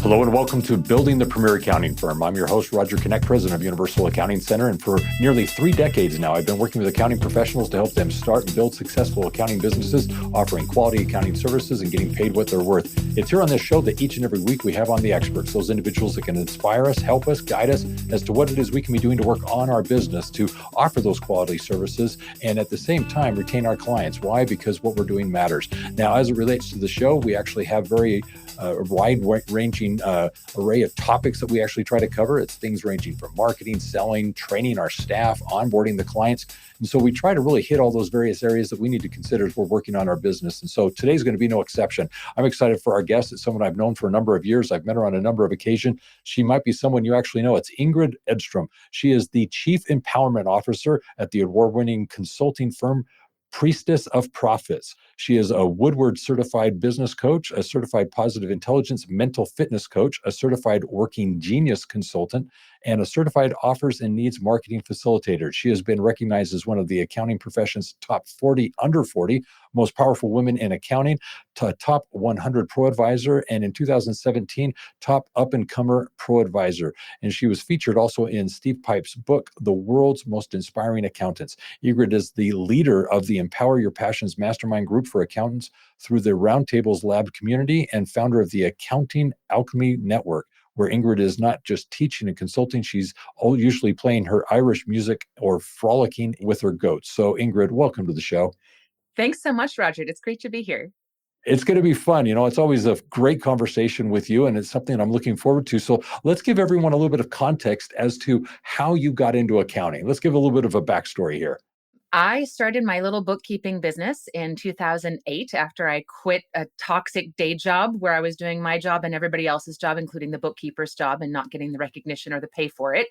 Hello and welcome to Building the Premier Accounting Firm. I'm your host, Roger Connect, president of Universal Accounting Center. And for nearly 3 decades now, I've been working with accounting professionals to help them start and build successful accounting businesses, offering quality accounting services and getting paid what they're worth. It's here on this show that each and every week we have on the experts, those individuals that can inspire us, help us, guide us as to what it is we can be doing to work on our business to offer those quality services and at the same time retain our clients. Why? Because what we're doing matters. Now, as it relates to the show, we actually have very wide-ranging array of topics that we actually try to cover. It's things ranging from marketing, selling, training our staff, onboarding the clients. And so we try to really hit all those various areas that we need to consider as we're working on our business. And so today's going to be no exception. I'm excited for our guest. It's someone I've known for a number of years. I've met her on a number of occasions. She might be someone you actually know. It's Ingrid Edstrom. She is the Chief Empowerment Officer at the award-winning consulting firm Priestess of Profits. She is a Woodward certified business coach, a certified positive intelligence mental fitness coach, a certified working genius consultant, and a certified offers and needs marketing facilitator. She has been recognized as one of the accounting profession's top 40 under 40 most powerful women in accounting, top 100 pro advisor, and in 2017, top up-and-comer pro advisor. And she was featured also in Steve Pipe's book, The World's Most Inspiring Accountants. Ingrid is the leader of the Empower Your Passions Mastermind Group for accountants through the Roundtables Lab community and founder of the Accounting Alchemy Network, where Ingrid is not just teaching and consulting, she's usually playing her Irish music or frolicking with her goats. So Ingrid, welcome to the show. Thanks so much, Roger. It's great to be here. It's going to be fun. You know, it's always a great conversation with you, and it's something I'm looking forward to. So let's give everyone a little bit of context as to how you got into accounting. Let's give a little bit of a backstory here. I started my little bookkeeping business in 2008 after I quit a toxic day job where I was doing my job and everybody else's job, including the bookkeeper's job, and not getting the recognition or the pay for it.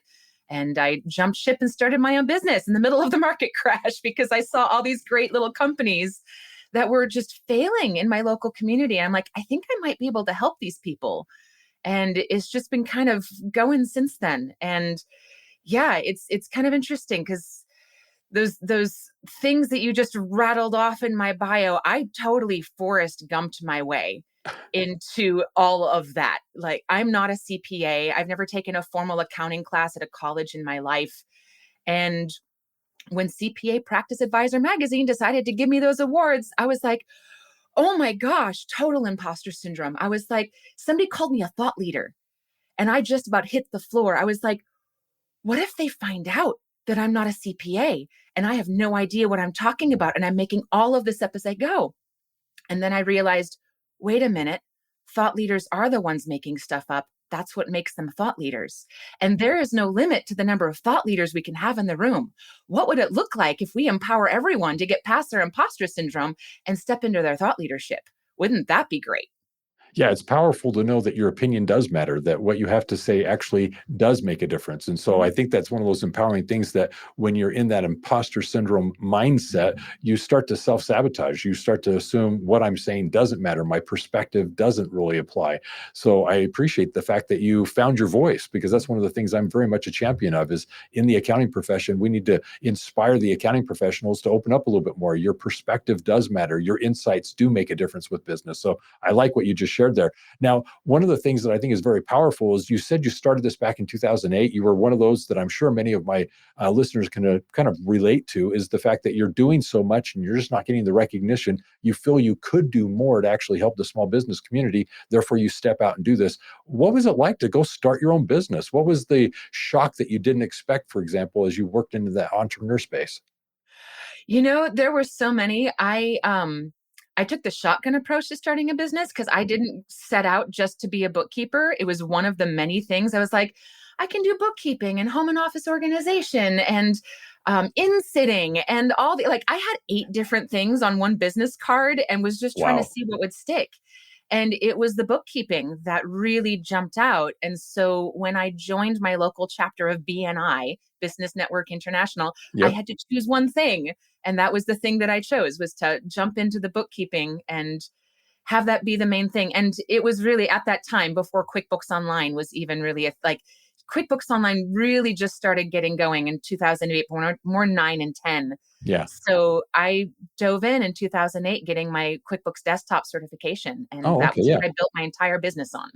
And I jumped ship and started my own business in the middle of the market crash because I saw all these great little companies that were just failing in my local community. And I'm like, I think I might be able to help these people. And it's just been kind of going since then. And yeah, it's kind of interesting because those things that you just rattled off in my bio, I totally Forrest Gumped my way into all of that. Like, I'm not a CPA. I've never taken a formal accounting class at a college in my life. And when CPA Practice Advisor magazine decided to give me those awards, I was like, oh my gosh, total imposter syndrome. I was like, somebody called me a thought leader and I just about hit the floor. I was like, what if they find out that I'm not a CPA and I have no idea what I'm talking about and I'm making all of this up as I go? And then I realized, wait a minute, thought leaders are the ones making stuff up. That's what makes them thought leaders. And there is no limit to the number of thought leaders we can have in the room. What would it look like if we empower everyone to get past their imposter syndrome and step into their thought leadership? Wouldn't that be great? Yeah, it's powerful to know that your opinion does matter, that what you have to say actually does make a difference. And so I think that's one of those empowering things that when you're in that imposter syndrome mindset, you start to self-sabotage. You start to assume what I'm saying doesn't matter. My perspective doesn't really apply. So I appreciate the fact that you found your voice, because that's one of the things I'm very much a champion of is in the accounting profession, we need to inspire the accounting professionals to open up a little bit more. Your perspective does matter. Your insights do make a difference with business. So I like what you just shared there. Now, one of the things that I think is very powerful is you said you started this back in 2008. You were one of those that I'm sure many of my listeners can kind of relate to, is the fact that you're doing so much and you're just not getting the recognition. You feel you could do more to actually help the small business community. Therefore, you step out and do this. What was it like to go start your own business? What was the shock that you didn't expect, for example, as you worked into that entrepreneur space? There were so many. I took the shotgun approach to starting a business because I didn't set out just to be a bookkeeper. It was one of the many things. I was like, I can do bookkeeping and home and office organization and in-sitting and all the, like, I had 8 different things on one business card and was just trying to Wow. see what would stick. And it was the bookkeeping that really jumped out. And so when I joined my local chapter of BNI, Business Network International, I Yep. had to choose one thing. And that was the thing that I chose, was to jump into the bookkeeping and have that be the main thing. And it was really at that time before QuickBooks Online was even really like QuickBooks Online really just started getting going in 2008, more 9 and 10. Yeah. So I dove in 2008, getting my QuickBooks Desktop certification. And Oh, that okay. was Yeah. what I built my entire business on.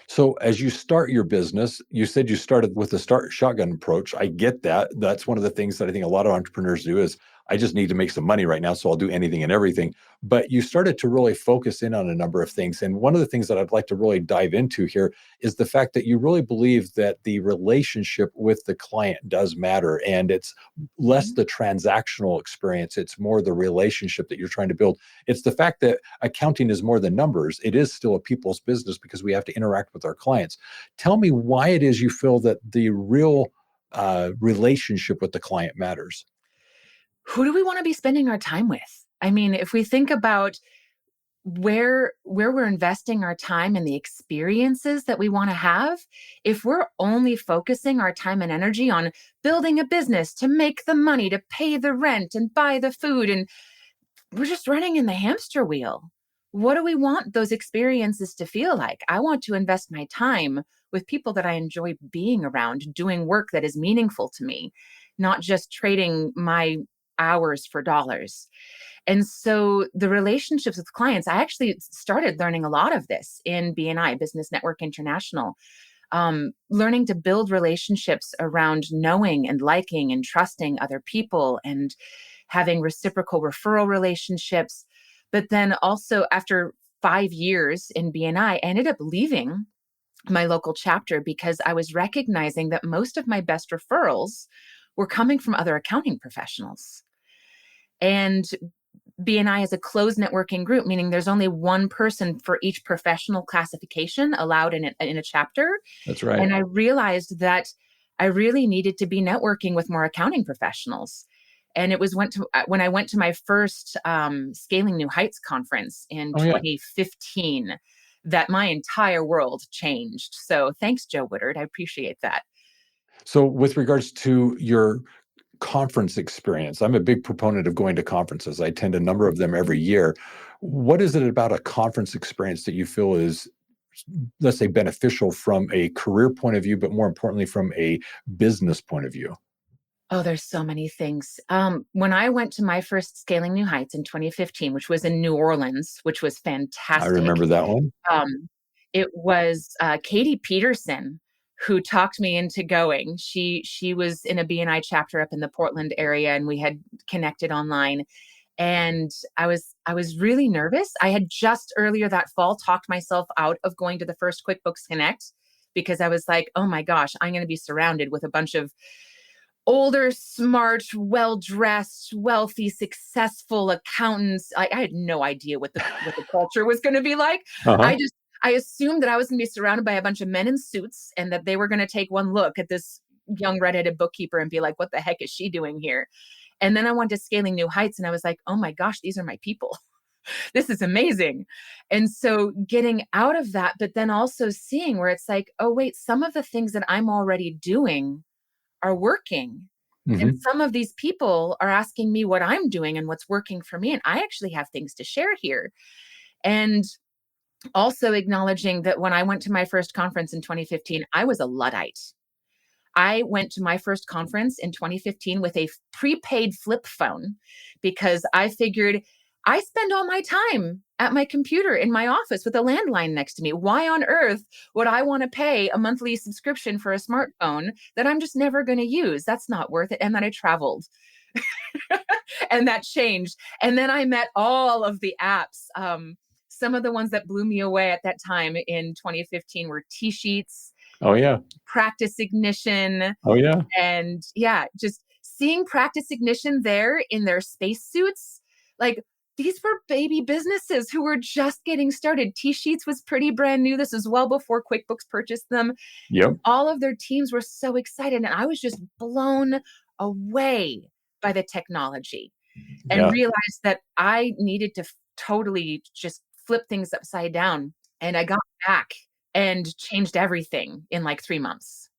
So as you start your business, you said you started with the start shotgun approach. I get that. That's one of the things that I think a lot of entrepreneurs do is I just need to make some money right now, so I'll do anything and everything. But you started to really focus in on a number of things. And one of the things that I'd like to really dive into here is the fact that you really believe that the relationship with the client does matter. And it's less Mhm. the transactional experience, it's more the relationship that you're trying to build. It's the fact that accounting is more than numbers. It is still a people's business because we have to interact with our clients. Tell me why it is you feel that the real relationship with the client matters. Who do we want to be spending our time with? I mean, if we think about where we're investing our time and the experiences that we want to have, if we're only focusing our time and energy on building a business to make the money to pay the rent and buy the food, and we're just running in the hamster wheel. What do we want those experiences to feel like? I want to invest my time with people that I enjoy being around, doing work that is meaningful to me, not just trading my hours for dollars. And so the relationships with clients, I actually started learning a lot of this in BNI, Business Network International, learning to build relationships around knowing and liking and trusting other people and having reciprocal referral relationships. But then also after 5 years in BNI, I ended up leaving my local chapter because I was recognizing that most of my best referrals were coming from other accounting professionals. And BNI is a closed networking group, meaning there's only one person for each professional classification allowed in a chapter. That's right. And I realized that I really needed to be networking with more accounting professionals. And it was when I went to my first Scaling New Heights conference in Oh, yeah. 2015 that my entire world changed. So thanks, Joe Woodard. I appreciate that. So, with regards to your conference experience, I'm a big proponent of going to conferences. I attend a number of them every year. What is it about a conference experience that you feel is, let's say, beneficial from a career point of view, but more importantly, from a business point of view? Oh, there's so many things. When I went to my first Scaling New Heights in 2015, which was in New Orleans, which was I fantastic, remember that one. um, it was Katie Peterson who talked me into going. She was in a BNI chapter up in the Portland area, and we had connected online. And I was really nervous. I had just earlier that fall talked myself out of going to the first QuickBooks Connect because I was like, oh my gosh, I'm going to be surrounded with a bunch of older, smart, well-dressed, wealthy, successful accountants. I had no idea what the culture was going to be like. Uh-huh. I assumed that I was going to be surrounded by a bunch of men in suits and that they were going to take one look at this young redheaded bookkeeper and be like, what the heck is she doing here? And then I went to Scaling New Heights and I was like, oh my gosh, these are my people. This is amazing. And so getting out of that, but then also seeing where it's like, oh, wait, some of the things that I'm already doing are working. And Hmm. some of these people are asking me what I'm doing and what's working for me. And I actually have things to share here. And also acknowledging that when I went to my first conference in 2015, I was a Luddite. I went to my first conference in 2015 with a prepaid flip phone because I figured I spend all my time at my computer in my office with a landline next to me. Why on earth would I want to pay a monthly subscription for a smartphone that I'm just never going to use? That's not worth it. And then I traveled and that changed. And then I met all of the apps. Some of the ones that blew me away at that time in 2015 were T Sheets, Oh, yeah. Practice Ignition, Oh, yeah. and yeah, just seeing Practice Ignition there in their spacesuits, like these were baby businesses who were just getting started. T Sheets was pretty brand new. This is well before QuickBooks purchased them. And Yep. all of their teams were so excited. And I was just blown away by the technology and Yeah. realized that I needed to totally just flip things upside down. And I got back and changed everything in like 3 months.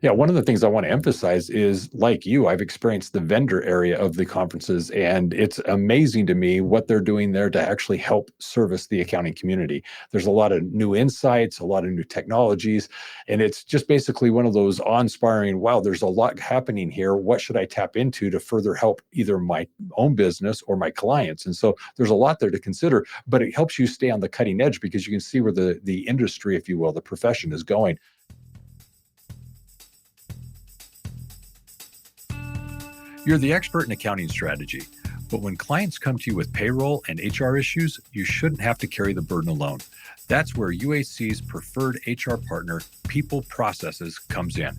Yeah, one of the things I want to emphasize is, like you, I've experienced the vendor area of the conferences, and it's amazing to me what they're doing there to actually help service the accounting community. There's a lot of new insights, a lot of new technologies, and it's just basically one of those awe-inspiring, wow, there's a lot happening here. What should I tap into to further help either my own business or my clients? And so there's a lot there to consider, but it helps you stay on the cutting edge because you can see where the industry, if you will, the profession is going. You're the expert in accounting strategy, but when clients come to you with payroll and HR issues, you shouldn't have to carry the burden alone. That's where UAC's preferred HR partner, People Processes, comes in.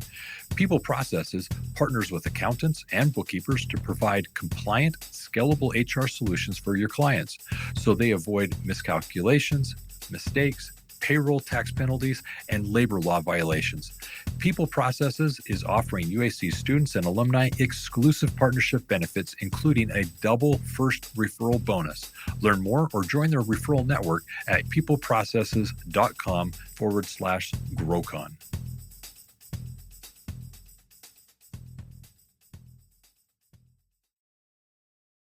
People Processes partners with accountants and bookkeepers to provide compliant, scalable HR solutions for your clients so they avoid miscalculations, mistakes, payroll tax penalties, and labor law violations. People Processes is offering UAC students and alumni exclusive partnership benefits, including a double first referral bonus. Learn more or join their referral network at peopleprocesses.com/Grocon.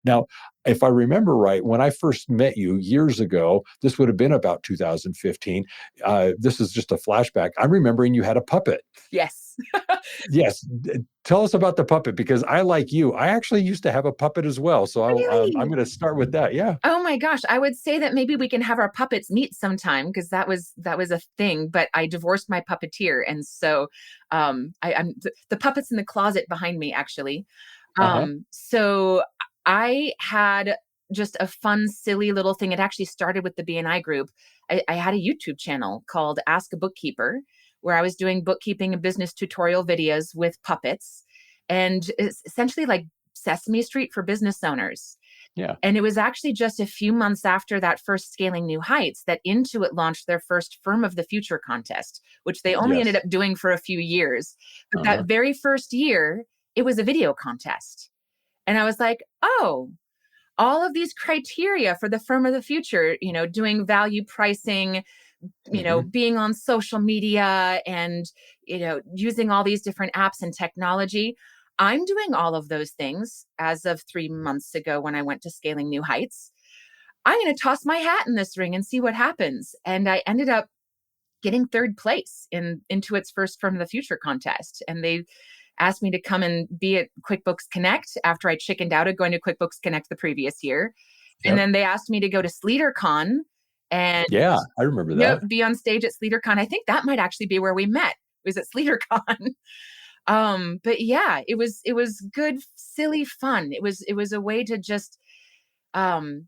Now, if I remember right, when I first met you years ago, this would have been about 2015. This is just a flashback. I'm remembering you had a puppet. Yes. Yes. Tell us about the puppet because I, like you, I actually used to have a puppet as well. So I'm Really? going to start with that. Yeah. Oh my gosh, I would say that maybe we can have our puppets meet sometime because that was a thing. But I divorced my puppeteer, and so I'm the puppets in the closet behind me actually. Uh huh. So I had just a fun, silly little thing. It actually started with the BNI group. I had a YouTube channel called Ask a Bookkeeper, where I was doing bookkeeping and business tutorial videos with puppets, and it's essentially like Sesame Street for business owners. Yeah. And it was actually just a few months after that first Scaling New Heights that Intuit launched their first Firm of the Future contest, which they only ended Yes. up doing for a few years. But Uh huh. that very first year, it was a video contest. And I was like, oh, all of these criteria for the Firm of the Future, doing value pricing, Hmm. being on social media and, using all these different apps and technology. I'm doing all of those things as of 3 months ago when I went to Scaling New Heights. I'm going to toss my hat in this ring and see what happens. And I ended up getting third place into its first Firm of the Future contest. And they asked me to come and be at QuickBooks Connect after I chickened out of going to QuickBooks Connect the previous year. And Yep. then they asked me to go to SleaderCon and Yeah. I remember yep, that. be on stage at SleaderCon. I think that might actually be where we met. Was at SleaderCon. But yeah, it was good, silly fun. It was a way to just um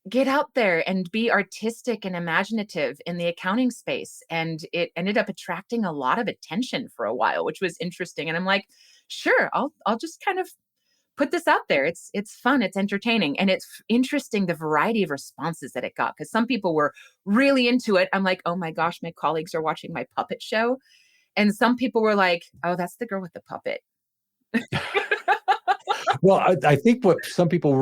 get out there and be artistic and imaginative in the accounting space. And it ended up attracting a lot of attention for a while, which was interesting. And I'm like, sure, I'll just kind of put this out there. It's fun, it's entertaining, and it's interesting the variety of responses that it got because some people were really into it. I'm like, oh my gosh, my colleagues are watching my puppet show, and some people were like, oh, that's the girl with the puppet. Well, I think what some people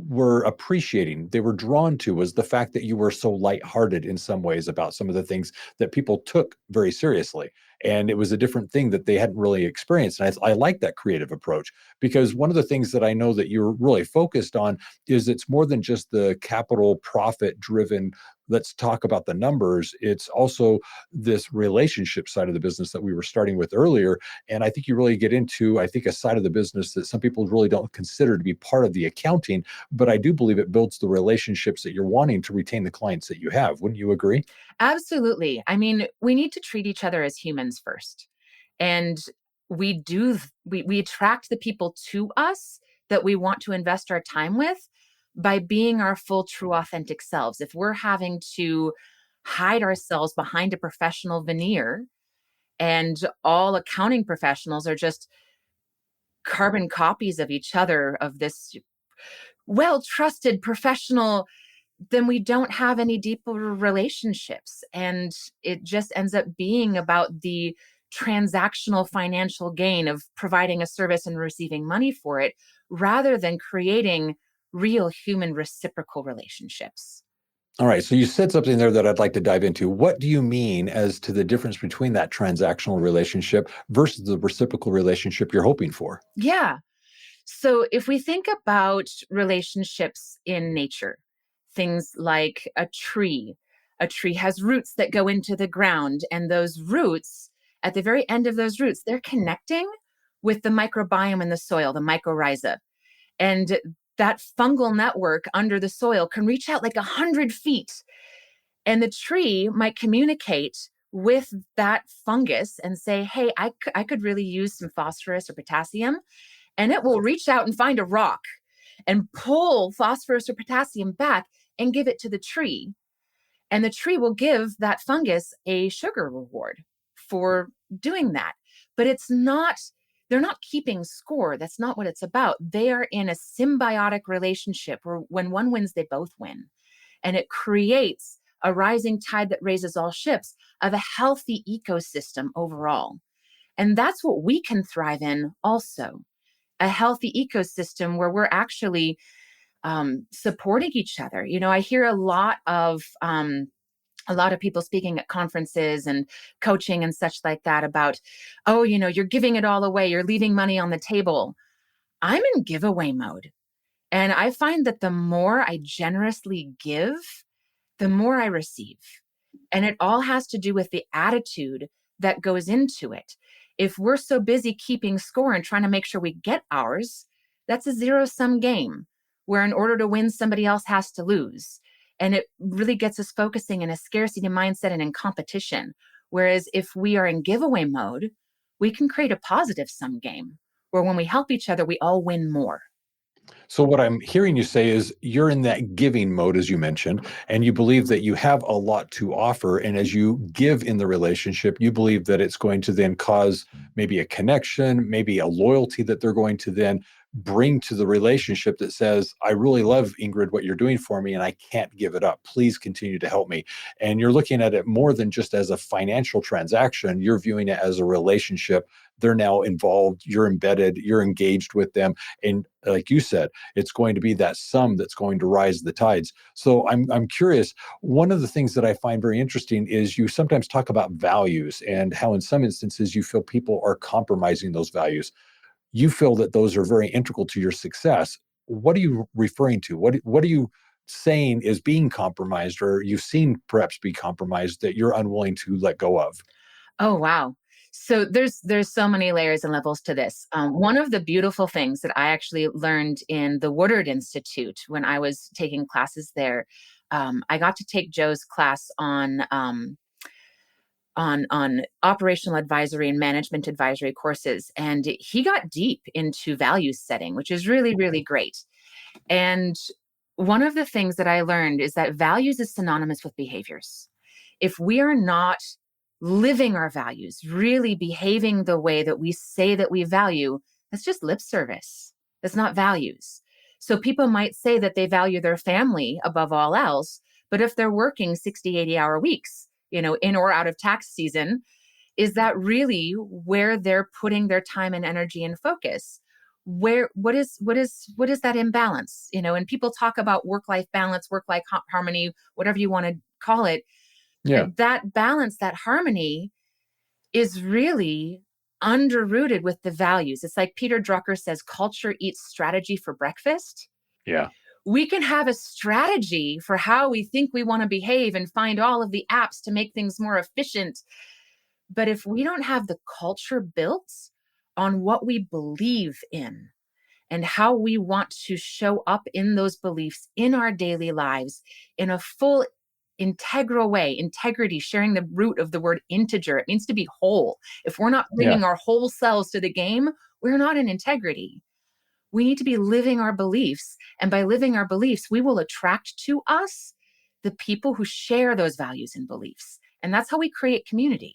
were appreciating, they were drawn to, was the fact that you were so lighthearted in some ways about some of the things that people took very seriously. And it was a different thing that they hadn't really experienced. And I like that creative approach because one of the things that I know that you're really focused on is it's more than just the capital profit driven. Let's talk about the numbers. It's also this relationship side of the business that we were starting with earlier, and I think you really get into, I think, a side of the business that some people really don't consider to be part of the accounting, but I do believe it builds the relationships that you're wanting to retain the clients that you have. Wouldn't you agree? Absolutely. I mean, we need to treat each other as humans first. And we attract the people to us that we want to invest our time with by being our full, true, authentic selves. If we're having to hide ourselves behind a professional veneer and all accounting professionals are just carbon copies of each other, of this well trusted professional, then we don't have any deeper relationships. And it just ends up being about the transactional financial gain of providing a service and receiving money for it rather than creating real human reciprocal relationships. All right. So you said something there that I'd like to dive into. What do you mean as to the difference between that transactional relationship versus the reciprocal relationship you're hoping for? Yeah. So if we think about relationships in nature, things like a tree has roots that go into the ground, and those roots, at the very end of those roots, they're connecting with the microbiome in the soil, the mycorrhiza. And that fungal network under the soil can reach out like 100 feet. And the tree might communicate with that fungus and say, hey, I could really use some phosphorus or potassium. And it will reach out and find a rock and pull phosphorus or potassium back and give it to the tree. And the tree will give that fungus a sugar reward for doing that. But they're not keeping score. That's not what it's about. They are in a symbiotic relationship where when one wins, they both win. And it creates a rising tide that raises all ships of a healthy ecosystem overall. And that's what we can thrive in also, a healthy ecosystem where we're actually supporting each other. I hear a lot of people speaking at conferences and coaching and such like that about, oh, you're giving it all away, you're leaving money on the table. I'm in giveaway mode. And I find that the more I generously give, the more I receive. And it all has to do with the attitude that goes into it. If we're so busy keeping score and trying to make sure we get ours, that's a zero-sum game where in order to win, somebody else has to lose. And it really gets us focusing in a scarcity mindset and in competition. Whereas if we are in giveaway mode, we can create a positive sum game where when we help each other, we all win more. So what I'm hearing you say is you're in that giving mode, as you mentioned, and you believe that you have a lot to offer. And as you give in the relationship, you believe that it's going to then cause maybe a connection, maybe a loyalty that they're going to then bring to the relationship that says, I really love Ingrid, what you're doing for me, and I can't give it up. Please continue to help me. And you're looking at it more than just as a financial transaction. You're viewing it as a relationship. They're now involved, you're embedded, you're engaged with them. And like you said, it's going to be that sum that's going to rise the tides. So I'm curious. One of the things that I find very interesting is you sometimes talk about values and how in some instances you feel people are compromising those values. You feel that those are very integral to your success. What are you referring to? What are you saying is being compromised, or you've seen perhaps be compromised that you're unwilling to let go of? Oh, wow. So there's so many layers and levels to this. One of the beautiful things that I actually learned in the Woodard Institute when I was taking classes there, I got to take Joe's class on operational advisory and management advisory courses, and he got deep into value setting, which is really, really great. And one of the things that I learned is that values is synonymous with behaviors. If we are not living our values, really behaving the way that we say that we value, that's just lip service. That's not values. So people might say that they value their family above all else, but if they're working 60, 80-hour weeks, in or out of tax season, is that really where they're putting their time and energy and focus? What is that imbalance? And people talk about work-life balance, work-life harmony, whatever you want to call it. Yeah. That balance, that harmony is really underrooted with the values. It's like Peter Drucker says, culture eats strategy for breakfast. Yeah. We can have a strategy for how we think we want to behave and find all of the apps to make things more efficient. But if we don't have the culture built on what we believe in and how we want to show up in those beliefs in our daily lives in a full integral way, integrity, sharing the root of the word integer, it means to be whole. If we're not Yeah. bringing our whole selves to the game, we're not in integrity. We need to be living our beliefs. And by living our beliefs, we will attract to us the people who share those values and beliefs. And that's how we create community.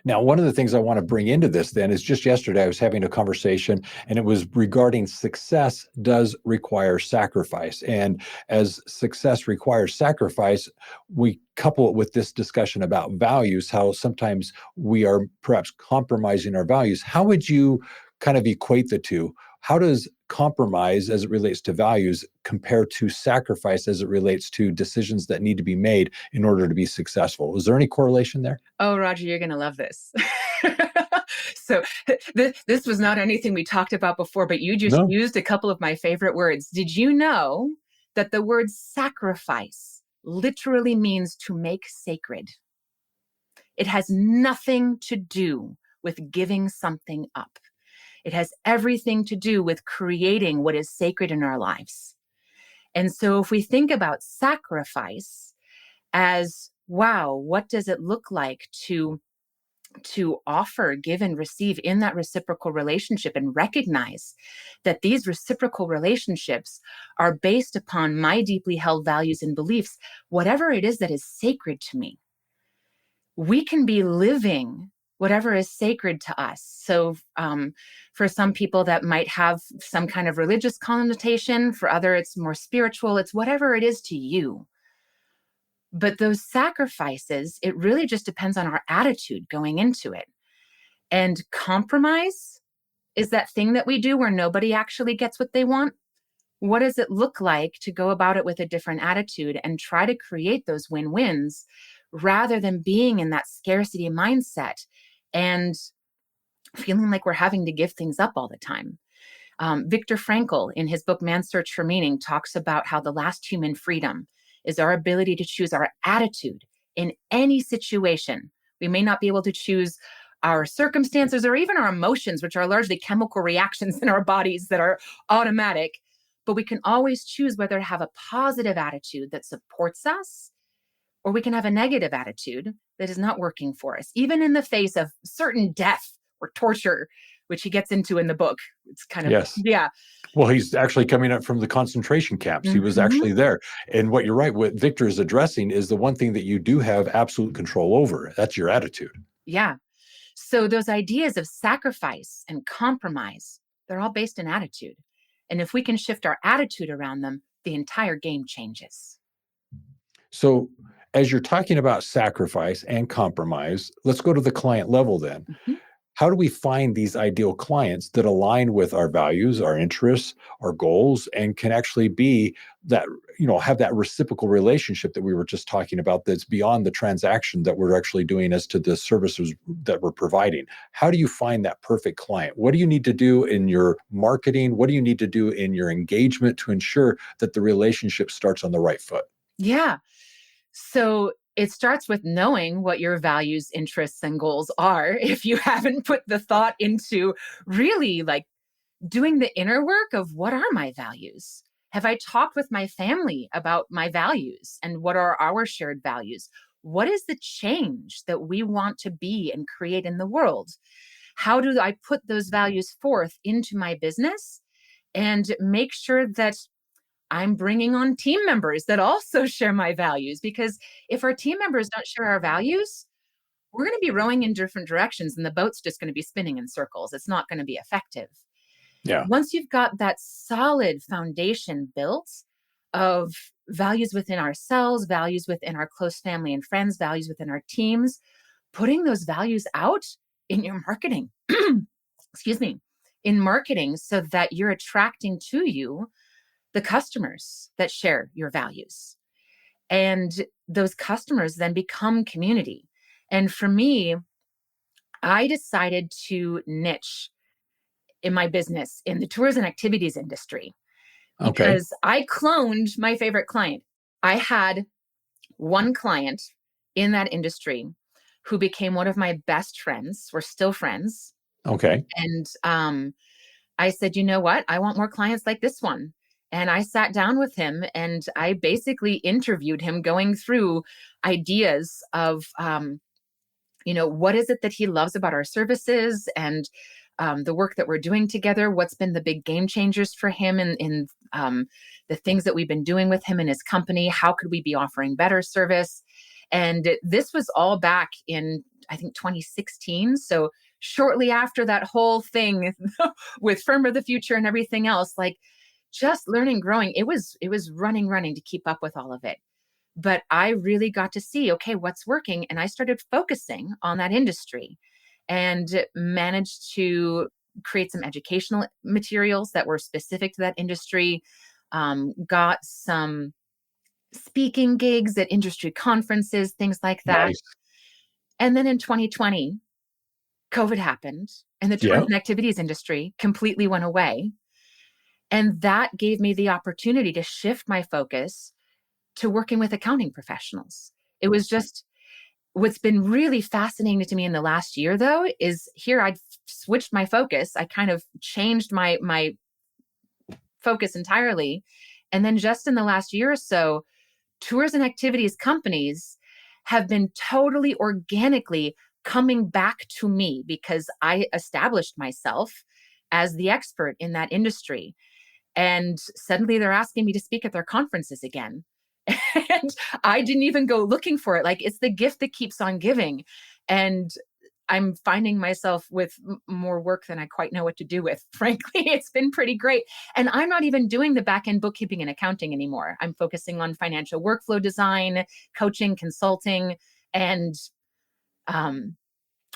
Now, one of the things I want to bring into this then is just yesterday I was having a conversation and it was regarding success does require sacrifice. And as success requires sacrifice, we couple it with this discussion about values, how sometimes we are perhaps compromising our values. How would you kind of equate the two? how does compromise as it relates to values compare to sacrifice as it relates to decisions that need to be made in order to be successful? Is there any correlation there? Oh, Roger, you're going to love this. So this was not anything we talked about before, but you just No. used a couple of my favorite words. Did you know that the word sacrifice literally means to make sacred? It has nothing to do with giving something up. It has everything to do with creating what is sacred in our lives. And so if we think about sacrifice as, wow, what does it look like to offer, give, and receive in that reciprocal relationship, and recognize that these reciprocal relationships are based upon my deeply held values and beliefs, whatever it is that is sacred to me. We can be living whatever is sacred to us. So for some people that might have some kind of religious connotation, for other it's more spiritual, it's whatever it is to you. But those sacrifices, it really just depends on our attitude going into it. And compromise is that thing that we do where nobody actually gets what they want. What does it look like to go about it with a different attitude and try to create those win-wins rather than being in that scarcity mindset and feeling like we're having to give things up all the time? Viktor Frankl, in his book, Man's Search for Meaning, talks about how the last human freedom is our ability to choose our attitude in any situation. We may not be able to choose our circumstances or even our emotions, which are largely chemical reactions in our bodies that are automatic, but we can always choose whether to have a positive attitude that supports us, or we can have a negative attitude that is not working for us, even in the face of certain death or torture, which he gets into in the book. It's kind of, Yes. yeah. Well, he's actually coming up from the concentration camps. He was Mhm. actually there. And what you're right, what Victor is addressing is the one thing that you do have absolute control over. That's your attitude. Yeah. So those ideas of sacrifice and compromise, they're all based in attitude. And if we can shift our attitude around them, the entire game changes. So, as you're talking about sacrifice and compromise, let's go to the client level then. Mhm. How do we find these ideal clients that align with our values, our interests, our goals, and can actually be that, have that reciprocal relationship that we were just talking about that's beyond the transaction that we're actually doing as to the services that we're providing? How do you find that perfect client? What do you need to do in your marketing? What do you need to do in your engagement to ensure that the relationship starts on the right foot? Yeah. So it starts with knowing what your values, interests, and goals are. If you haven't put the thought into really like doing the inner work of what are my values? Have I talked with my family about my values and what are our shared values? What is the change that we want to be and create in the world? How do I put those values forth into my business and make sure that I'm bringing on team members that also share my values? Because if our team members don't share our values, we're going to be rowing in different directions and the boat's just going to be spinning in circles. It's not going to be effective. Yeah. Once you've got that solid foundation built of values within ourselves, values within our close family and friends, values within our teams, putting those values out in your marketing, excuse me, in marketing so that you're attracting to you the customers that share your values. And those customers then become community. And for me, I decided to niche in my business in the tours and activities industry Okay. because I cloned my favorite client. I had one client in that industry who became one of my best friends. We're still friends. Okay. And I said, you know what? I want more clients like this one. And I sat down with him and I basically interviewed him going through ideas of, what is it that he loves about our services and the work that we're doing together? What's been the big game changers for him in the things that we've been doing with him and his company? How could we be offering better service? And this was all back in, I think, 2016. So shortly after that whole thing with Firm of the Future and everything else, like just learning, growing, it was running to keep up with all of it. But I really got to see, okay, what's working. And I started focusing on that industry and managed to create some educational materials that were specific to that industry, got some speaking gigs at industry conferences, things like that. Nice. And then in 2020, COVID happened and the Yeah. tourism and activities industry completely went away. And that gave me the opportunity to shift my focus to working with accounting professionals. It was just what's been really fascinating to me in the last year, though, is here I'd switched my focus. I kind of changed my focus entirely. And then just in the last year or so, tours and activities companies have been totally organically coming back to me because I established myself as the expert in that industry. And suddenly they're asking me to speak at their conferences again. And I didn't even go looking for it. Like, it's the gift that keeps on giving. And I'm finding myself with more work than I quite know what to do with. Frankly, it's been pretty great. And I'm not even doing the back end bookkeeping and accounting anymore. I'm focusing on financial workflow design, coaching, consulting, and um,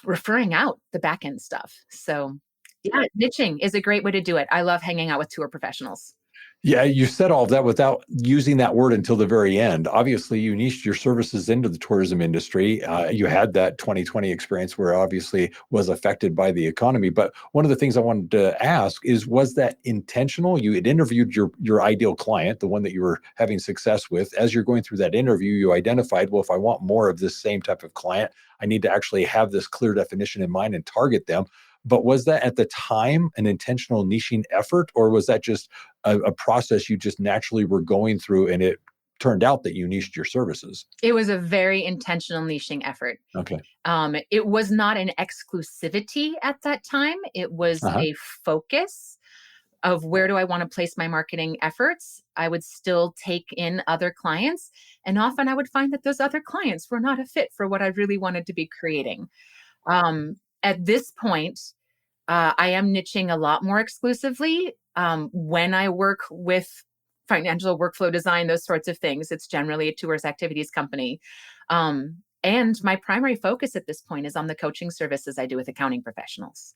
referring out the back end stuff. So, yeah, niching is a great way to do it. I love hanging out with tour professionals. Yeah, you said all of that without using that word until the very end. Obviously, you niched your services into the tourism industry. You had that 2020 experience where obviously was affected by the economy. But one of the things I wanted to ask is, was that intentional? You had interviewed your ideal client, the one that you were having success with. As you're going through that interview, you identified, well, if I want more of this same type of client, I need to actually have this clear definition in mind and target them. But was that at the time an intentional niching effort, or was that just a process you just naturally were going through and it turned out that you niched your services? It was a very intentional niching effort. Okay. It was not an exclusivity at that time. It was Uh-huh. a focus of where do I want to place my marketing efforts. I would still take in other clients. And often I would find that those other clients were not a fit for what I really wanted to be creating. At this point, I am niching a lot more exclusively. When I work with financial workflow design, those sorts of things, it's generally a tours activities company. And my primary focus at this point is on the coaching services I do with accounting professionals.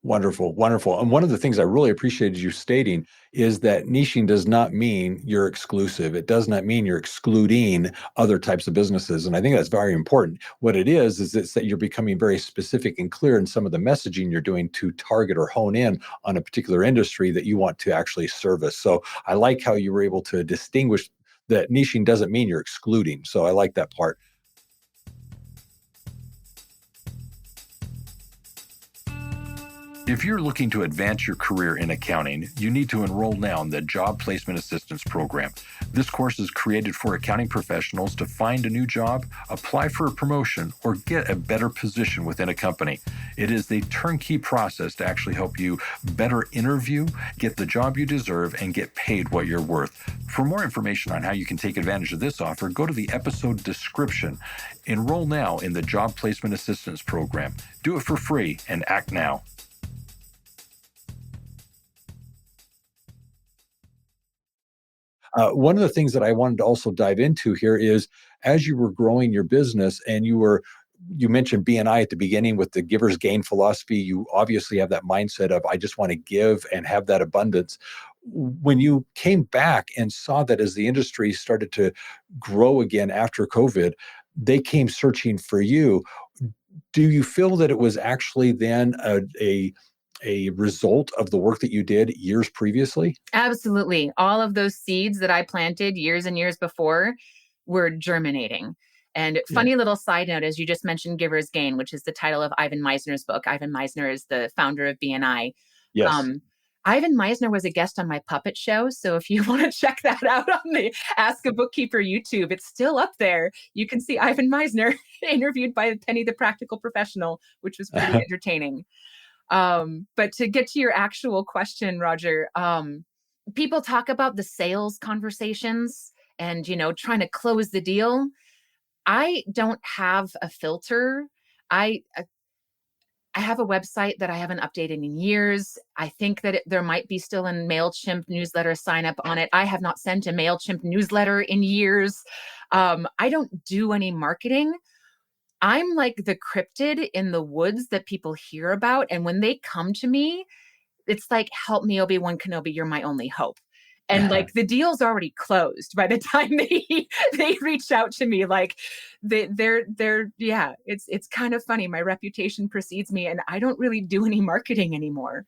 Wonderful, wonderful. And one of the things I really appreciated you stating is that niching does not mean you're exclusive. It does not mean you're excluding other types of businesses. And I think that's very important. What it is it's that you're becoming very specific and clear in some of the messaging you're doing to target or hone in on a particular industry that you want to actually service. So I like how you were able to distinguish that niching doesn't mean you're excluding. So I like that part. If you're looking to advance your career in accounting, you need to enroll now in the Job Placement Assistance Program. This course is created for accounting professionals to find a new job, apply for a promotion, or get a better position within a company. It is the turnkey process to actually help you better interview, get the job you deserve, and get paid what you're worth. For more information on how you can take advantage of this offer, go to the episode description. Enroll now in the Job Placement Assistance Program. Do it for free and act now. One of the things that I wanted to also dive into here is, as you were growing your business and you mentioned BNI at the beginning with the giver's gain philosophy. You obviously have that mindset of, I just want to give and have that abundance. When you came back and saw that as the industry started to grow again after COVID, they came searching for you. Do you feel that it was actually then a result of the work that you did years previously? Absolutely. All of those seeds that I planted years and years before were germinating. And Yeah. funny little side note, as you just mentioned, Giver's Gain, which is the title of Ivan Meisner's book. Ivan Meisner is the founder of BNI. Yes. Um, Ivan Meisner was a guest on my puppet show. So if you want to check that out on the Ask a Bookkeeper YouTube, it's still up there. You can see Ivan Meisner interviewed by Penny the Practical Professional, which was pretty entertaining. But to get to your actual question, Roger, people talk about the sales conversations and, trying to close the deal. I don't have a filter. I have a website that I haven't updated in years. I think that there might be still a MailChimp newsletter sign up on it. I have not sent a MailChimp newsletter in years. I don't do any marketing. I'm like the cryptid in the woods that people hear about. And when they come to me, it's like, help me, Obi-Wan Kenobi, you're my only hope. And like the deal's already closed by the time they reach out to me. Like they're yeah, it's kind of funny. My reputation precedes me and I don't really do any marketing anymore.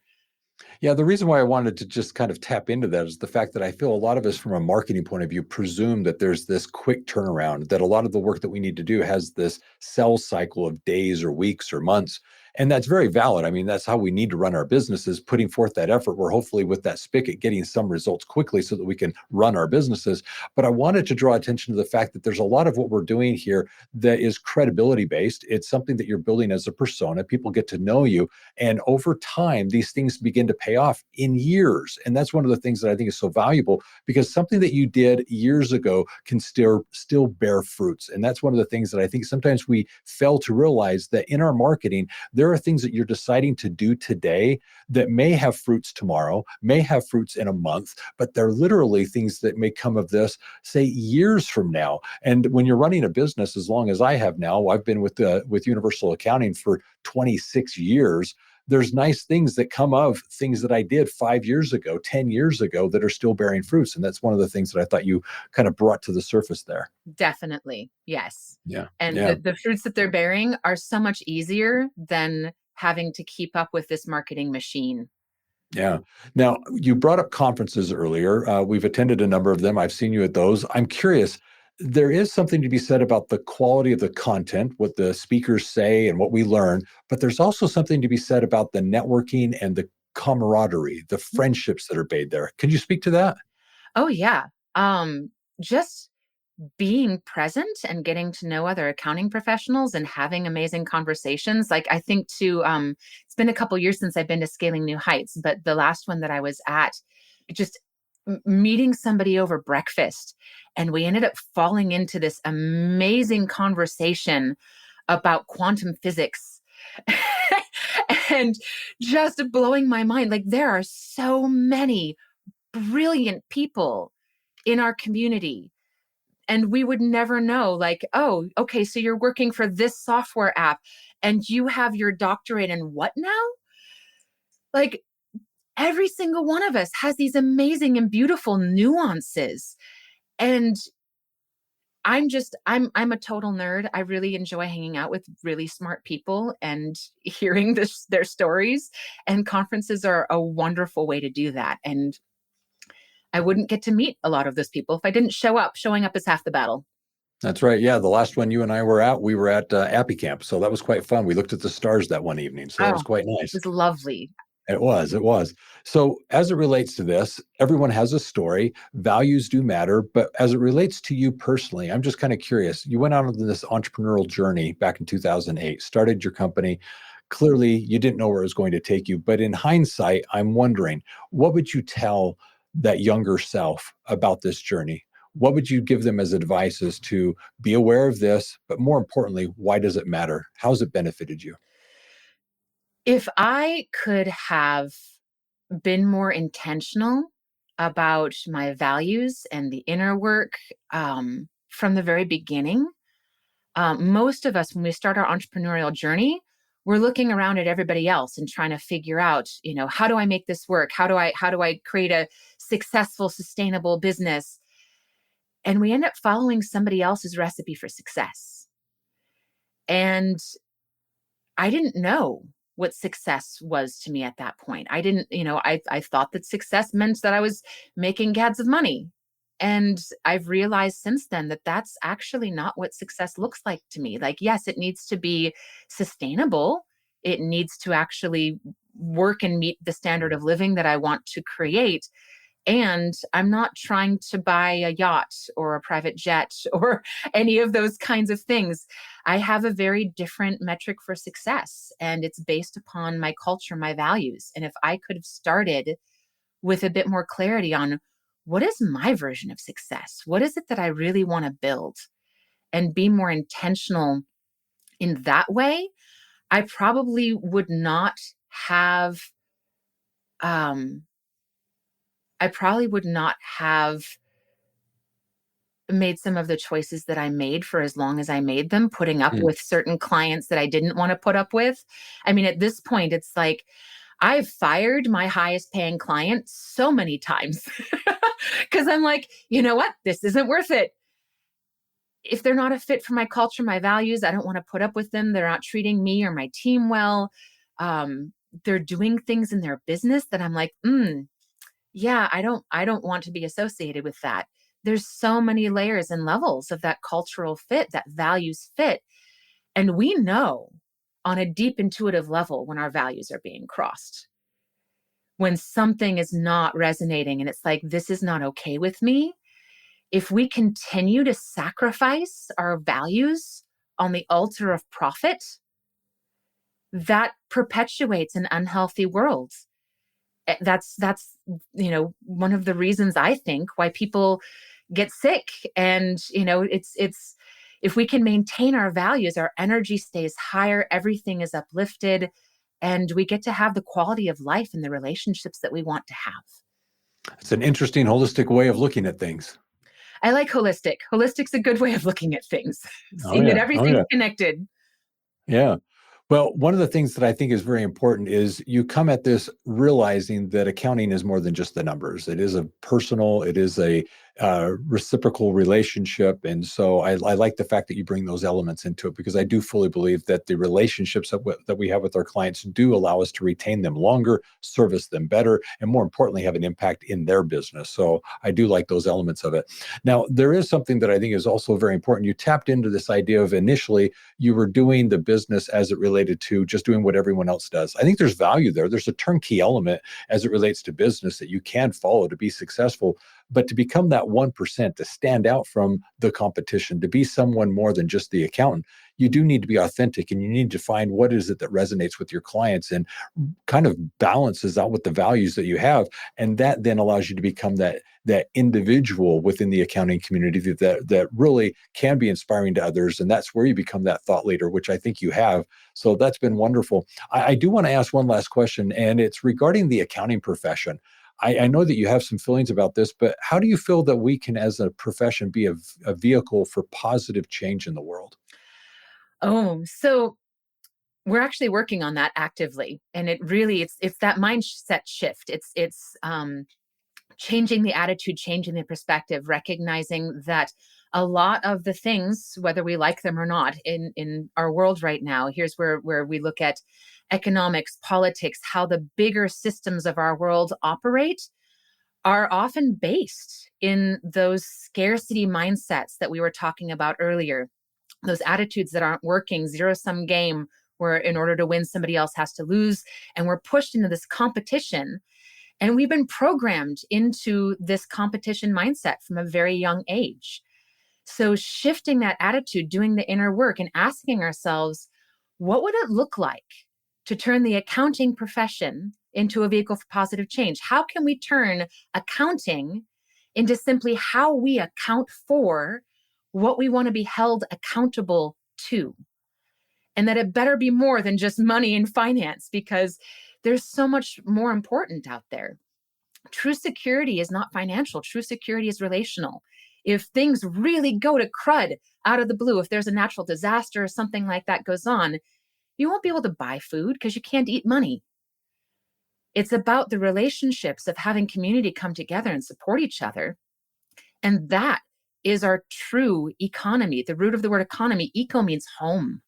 Yeah, the reason why I wanted to just kind of tap into that is the fact that I feel a lot of us, from a marketing point of view, presume that there's this quick turnaround, that a lot of the work that we need to do has this sales cycle of days or weeks or months. And that's very valid. I mean, that's how we need to run our businesses, putting forth that effort. We're hopefully with that spigot getting some results quickly so that we can run our businesses. But I wanted to draw attention to the fact that there's a lot of what we're doing here that is credibility based. It's something that you're building as a persona. People get to know you. And over time, these things begin to pay off in years. And that's one of the things that I think is so valuable, because something that you did years ago can still bear fruits. And that's one of the things that I think sometimes we fail to realize, that in our marketing, there are things that you're deciding to do today that may have fruits tomorrow, may have fruits in a month, but they're literally things that may come of this, say, years from now. And when you're running a business as long as I have now, I've been with Universal Accounting for 26 years. There's nice things that come of things that I did 5 years ago, 10 years ago, that are still bearing fruits. And that's one of the things that I thought you kind of brought to the surface there. Definitely. Yes. Yeah. And Yeah. the fruits that they're bearing are so much easier than having to keep up with this marketing machine. Yeah. Now, you brought up conferences earlier. We've attended a number of them. I've seen you at those. I'm curious. There is something to be said about the quality of the content, what the speakers say and what we learn, but there's also something to be said about the networking and the camaraderie, the friendships that are made there. Can you speak to that? Oh yeah. Just being present and getting to know other accounting professionals and having amazing conversations. Like I think too, it's been a couple years since I've been to Scaling New Heights, but the last one that I was at, just meeting somebody over breakfast, and we ended up falling into this amazing conversation about quantum physics. And just blowing my mind. Like there are so many brilliant people in our community, and we would never know, like, oh, okay, so you're working for this software app and you have your doctorate in what now? Like every single one of us has these amazing and beautiful nuances. And I'm a total nerd. I really enjoy hanging out with really smart people and hearing their stories. And conferences are a wonderful way to do that. And I wouldn't get to meet a lot of those people if I didn't show up. Showing up is half the battle. That's right. Yeah. The last one you and I were at, we were at Appy Camp. So that was quite fun. We looked at the stars that one evening. So that Oh, was quite it nice. was lovely. It was. It was. So, as it relates to this, everyone has a story. Values do matter. But as it relates to you personally, I'm just kind of curious. You went out on this entrepreneurial journey back in 2008, started your company. Clearly, you didn't know where it was going to take you. But in hindsight, I'm wondering, what would you tell that younger self about this journey? What would you give them as advice as to be aware of this? But more importantly, why does it matter? How's it benefited you? If I could have been more intentional about my values and the inner work from the very beginning, most of us, when we start our entrepreneurial journey, we're looking around at everybody else and trying to figure out, how do I make this work? How do I create a successful, sustainable business? And we end up following somebody else's recipe for success. And I didn't know what success was to me at that point. I didn't, I thought that success meant that I was making gads of money. And I've realized since then that that's actually not what success looks like to me. Like, yes, it needs to be sustainable. It needs to actually work and meet the standard of living that I want to create. And I'm not trying to buy a yacht or a private jet or any of those kinds of things. I have a very different metric for success, and it's based upon my culture, my values. And if I could have started with a bit more clarity on what is my version of success, what is it that I really want to build, and be more intentional in that way, I probably would not have um I probably would not have made some of the choices that I made for as long as I made them, putting up Mm. with certain clients that I didn't want to put up with. I mean, at this point, it's like I've fired my highest paying client so many times because I'm like, you know what? This isn't worth it. If they're not a fit for my culture, my values, I don't want to put up with them. They're not treating me or my team well. Um, they're doing things in their business that I'm like, yeah, I don't want to be associated with that. There's so many layers and levels of that cultural fit, that values fit. And we know on a deep intuitive level when our values are being crossed, when something is not resonating and it's like, this is not okay with me. If we continue to sacrifice our values on the altar of profit, that perpetuates an unhealthy world. That's one of the reasons I think why people get sick. And it's if we can maintain our values, our energy stays higher, everything is uplifted, and we get to have the quality of life and the relationships that we want to have. It's an interesting holistic way of looking at things. I like holistic. Holistic's a good way of looking at things, Oh seeing that yeah. Oh everything's yeah. connected. Yeah. Well, one of the things that I think is very important is you come at this realizing that accounting is more than just the numbers. It is a personal, it is a reciprocal relationship. And so I like the fact that you bring those elements into it, because I do fully believe that the relationships that we have with our clients do allow us to retain them longer, service them better, and more importantly, have an impact in their business. So I do like those elements of it. Now, there is something that I think is also very important. You tapped into this idea of initially you were doing the business as it related to just doing what everyone else does. I think there's value there. There's a turnkey element as it relates to business that you can follow to be successful. But to become that 1%, to stand out from the competition, to be someone more than just the accountant, you do need to be authentic, and you need to find what is it that resonates with your clients and kind of balances out with the values that you have. And that then allows you to become that individual within the accounting community that really can be inspiring to others. And that's where you become that thought leader, which I think you have. So that's been wonderful. I do want to ask one last question, and it's regarding the accounting profession. I know that you have some feelings about this, but how do you feel that we can, as a profession, be a vehicle for positive change in the world? Oh, so we're actually working on that actively, and it's that mindset shift. It's changing the attitude, changing the perspective, recognizing that a lot of the things, whether we like them or not, in our world right now, here's where we look at economics, politics, how the bigger systems of our world operate are often based in those scarcity mindsets that we were talking about earlier, those attitudes that aren't working, zero sum game, where in order to win, somebody else has to lose. And we're pushed into this competition. And we've been programmed into this competition mindset from a very young age. So shifting that attitude, doing the inner work, and asking ourselves, what would it look like to turn the accounting profession into a vehicle for positive change? How can we turn accounting into simply how we account for what we want to be held accountable to? And that it better be more than just money and finance, because there's so much more important out there. True security is not financial. True security is relational. If things really go to crud out of the blue, if there's a natural disaster or something like that goes on, you won't be able to buy food because you can't eat money. It's about the relationships of having community come together and support each other. And that is our true economy. The root of the word economy, eco means home.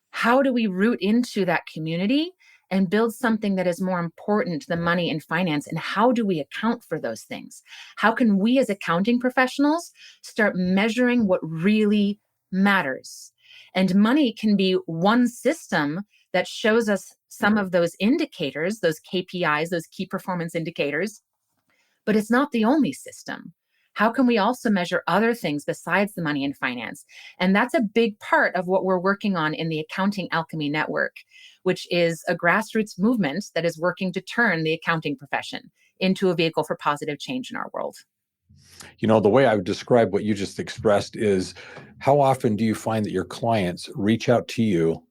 How do we root into that community and build something that is more important than money and finance? And how do we account for those things? How can we as accounting professionals start measuring what really matters? And money can be one system that shows us some of those indicators, those KPIs, those key performance indicators, but it's not the only system. How can we also measure other things besides the money and finance? And that's a big part of what we're working on in the Accounting Alchemy Network, which is a grassroots movement that is working to turn the accounting profession into a vehicle for positive change in our world. The way I would describe what you just expressed is, how often do you find that your clients reach out to you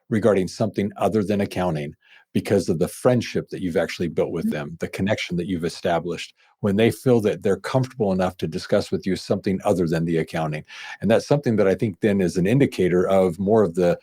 regarding something other than accounting because of the friendship that you've actually built with them, the connection that you've established? when they feel that they're comfortable enough to discuss with you something other than the accounting. And that's something that I think then is an indicator of more of the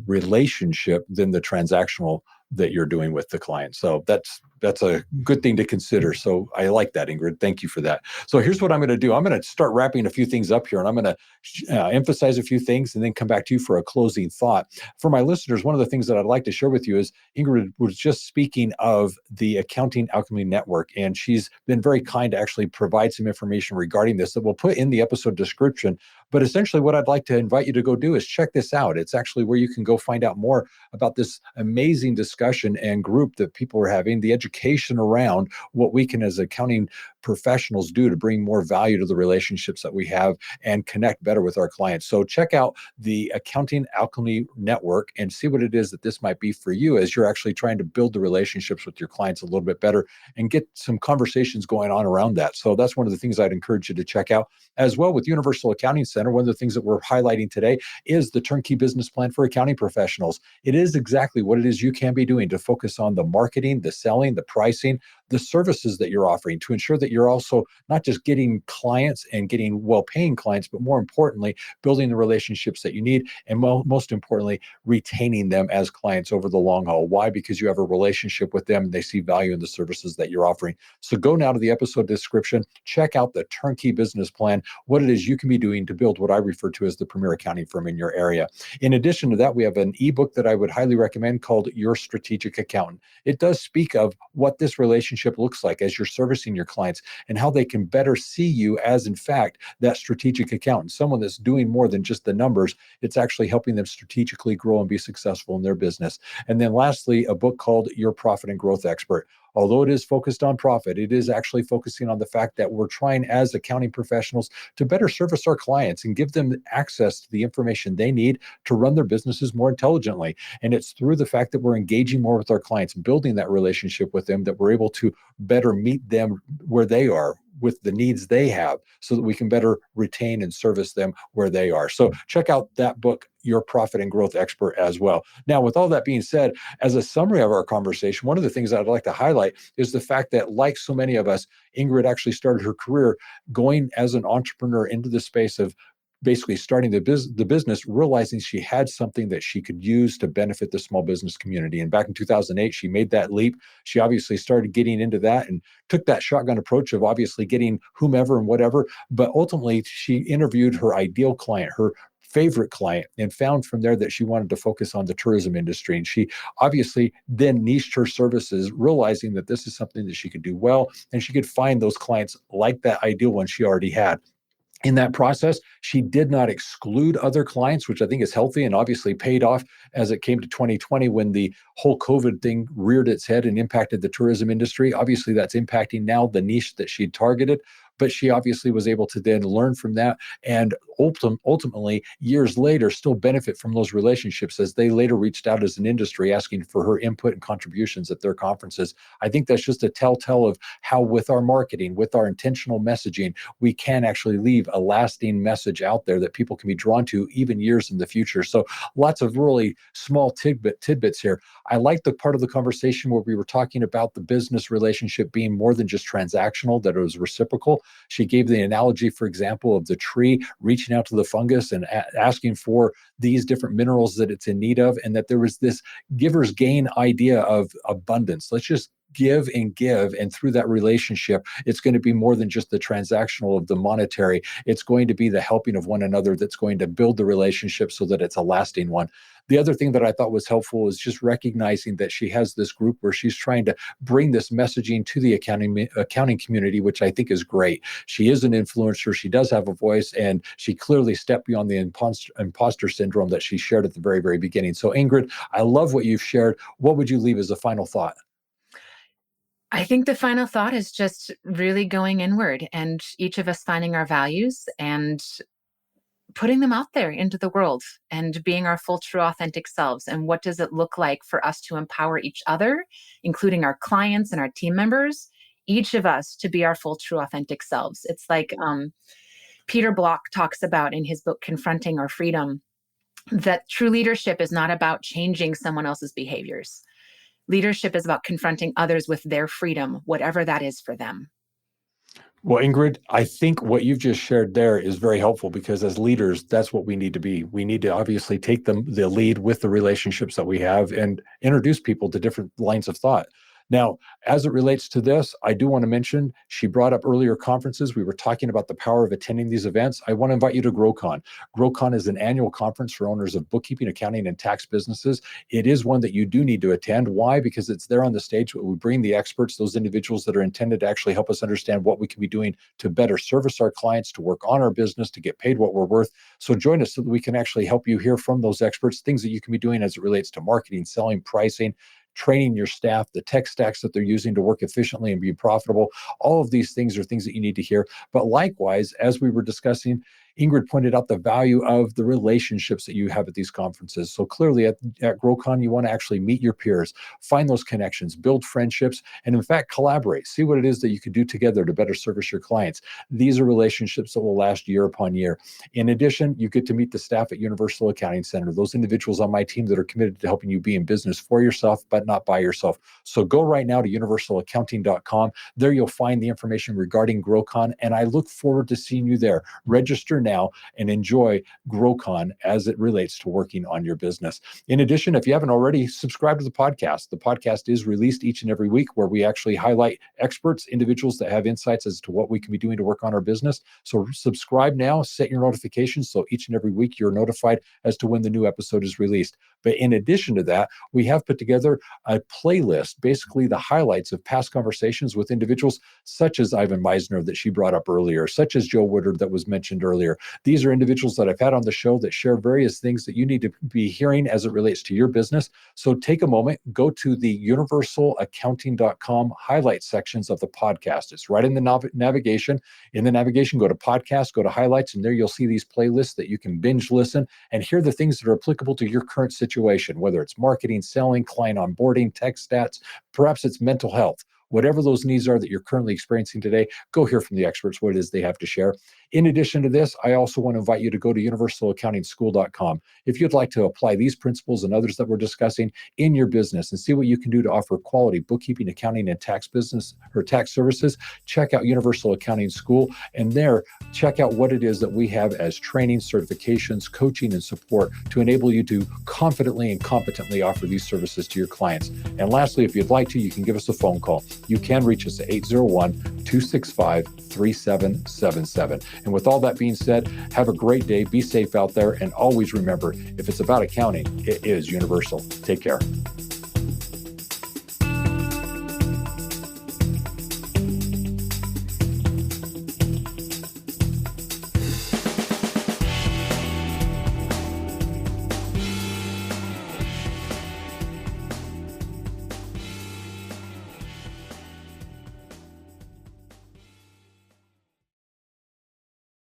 relationship than the transactional that you're doing with the client. So that's a good thing to consider. So I like that, Ingrid. Thank you for that. So here's what I'm going to do. I'm going to start wrapping a few things up here, and I'm going to emphasize a few things and then come back to you for a closing thought. For my listeners, one of the things that I'd like to share with you is Ingrid was just speaking of the Accounting Alchemy Network, and she's been very kind to actually provide some information regarding this that we'll put in the episode description. But essentially, what I'd like to invite you to go do is check this out. It's actually where you can go find out more about this amazing discussion and group that people are having, the education around what we can as accounting professionals do to bring more value to the relationships that we have and connect better with our clients. So check out the Accounting Alchemy Network and see what it is that this might be for you as you're actually trying to build the relationships with your clients a little bit better and get some conversations going on around that. So that's one of the things I'd encourage you to check out. As well, with Universal Accounting Center, one of the things that we're highlighting today is the turnkey business plan for accounting professionals. It is exactly what it is you can be doing to focus on the marketing, the selling, the pricing, the services that you're offering to ensure that you're also not just getting clients and getting well-paying clients, but more importantly, building the relationships that you need, and most importantly, retaining them as clients over the long haul. Why? Because you have a relationship with them and they see value in the services that you're offering. So go now to the episode description, check out the turnkey business plan, what it is you can be doing to build what I refer to as the premier accounting firm in your area. In addition to that, we have an ebook that I would highly recommend called Your Strategic Accountant. It does speak of what this relationship looks like as you're servicing your clients and how they can better see you as, in fact, that strategic accountant, someone that's doing more than just the numbers. It's actually helping them strategically grow and be successful in their business. And then lastly, a book called Your Profit and Growth Expert. Although it is focused on profit, it is actually focusing on the fact that we're trying as accounting professionals to better service our clients and give them access to the information they need to run their businesses more intelligently. And it's through the fact that we're engaging more with our clients, building that relationship with them, that we're able to better meet them where they are with the needs they have so that we can better retain and service them where they are. So check out that book, Your Profit and Growth Expert, as well. Now, with all that being said, as a summary of our conversation, one of the things that I'd like to highlight is the fact that, like so many of us, Ingrid actually started her career going as an entrepreneur into the space of basically starting the business, realizing she had something that she could use to benefit the small business community. And back in 2008, she made that leap. She obviously started getting into that and took that shotgun approach of obviously getting whomever and whatever. But ultimately, she interviewed her ideal client, her favorite client, and found from there that she wanted to focus on the tourism industry. And she obviously then niched her services, realizing that this is something that she could do well, and she could find those clients like that ideal one she already had. In that process, she did not exclude other clients, which I think is healthy and obviously paid off as it came to 2020 when the whole COVID thing reared its head and impacted the tourism industry. Obviously, that's impacting now the niche that she targeted, but she obviously was able to then learn from that and ultimately, years later, still benefit from those relationships as they later reached out as an industry asking for her input and contributions at their conferences. I think that's just a telltale of how, with our marketing, with our intentional messaging, we can actually leave a lasting message out there that people can be drawn to even years in the future. So lots of really small tidbits here. I like the part of the conversation where we were talking about the business relationship being more than just transactional, that it was reciprocal. She gave the analogy, for example, of the tree reaching out to the fungus and asking for these different minerals that it's in need of, and that there was this giver's gain idea of abundance. Let's just give, and through that relationship, it's going to be more than just the transactional of the monetary. It's going to be the helping of one another that's going to build the relationship so that it's a lasting one. The other thing that I thought was helpful is just recognizing that she has this group where she's trying to bring this messaging to the accounting community, which I think is great. She is an influencer. She does have a voice, and she clearly stepped beyond the imposter syndrome that she shared at the very, very beginning. So Ingrid, I love what you've shared. What would you leave as a final thought? I think the final thought is just really going inward and each of us finding our values and putting them out there into the world and being our full, true, authentic selves. And what does it look like for us to empower each other, including our clients and our team members, each of us to be our full, true, authentic selves? It's like Peter Block talks about in his book, Confronting Our Freedom, that true leadership is not about changing someone else's behaviors. Leadership is about confronting others with their freedom, whatever that is for them. Well, Ingrid, I think what you've just shared there is very helpful because as leaders, that's what we need to be. We need to obviously take the lead with the relationships that we have and introduce people to different lines of thought. Now, as it relates to this, I do want to mention she brought up earlier conferences. We were talking about the power of attending these events. I want to invite you to GrowCon. GrowCon is an annual conference for owners of bookkeeping, accounting, and tax businesses. It is one that you do need to attend. Why? Because it's there on the stage where we bring the experts, those individuals that are intended to actually help us understand what we can be doing to better service our clients, to work on our business, to get paid what we're worth. So join us so that we can actually help you hear from those experts, things that you can be doing as it relates to marketing, selling, pricing, training your staff, the tech stacks that they're using to work efficiently and be profitable. All of these things are things that you need to hear. But likewise, as we were discussing, Ingrid pointed out the value of the relationships that you have at these conferences. So clearly at GrowCon, you want to actually meet your peers, find those connections, build friendships, and in fact, collaborate. See what it is that you could do together to better service your clients. These are relationships that will last year upon year. In addition, you get to meet the staff at Universal Accounting Center, those individuals on my team that are committed to helping you be in business for yourself, but not by yourself. So go right now to universalaccounting.com. There you'll find the information regarding GrowCon, and I look forward to seeing you there. Register now and enjoy GrowCon as it relates to working on your business. In addition, if you haven't already, subscribe to the podcast. The podcast is released each and every week where we actually highlight experts, individuals that have insights as to what we can be doing to work on our business. So subscribe now, set your notifications so each and every week you're notified as to when the new episode is released. But in addition to that, we have put together a playlist, basically the highlights of past conversations with individuals such as Ivan Meisner that she brought up earlier, such as Joe Woodard that was mentioned earlier. These are individuals that I've had on the show that share various things that you need to be hearing as it relates to your business. So take a moment, go to the universalaccounting.com highlight sections of the podcast. It's right in the navigation. In the navigation, go to podcast, go to highlights, and there you'll see these playlists that you can binge listen and hear the things that are applicable to your current situation, whether it's marketing, selling, client onboarding, tech stats, perhaps it's mental health. Whatever those needs are that you're currently experiencing today, go hear from the experts what it is they have to share. In addition to this, I also want to invite you to go to universalaccountingschool.com. If you'd like to apply these principles and others that we're discussing in your business and see what you can do to offer quality bookkeeping, accounting, and tax business or tax services, check out Universal Accounting School. And there, check out what it is that we have as training, certifications, coaching, and support to enable you to confidently and competently offer these services to your clients. And lastly, if you'd like to, you can give us a phone call. You can reach us at 801-265-3777. And with all that being said, have a great day, be safe out there, and always remember, if it's about accounting, it is universal. Take care.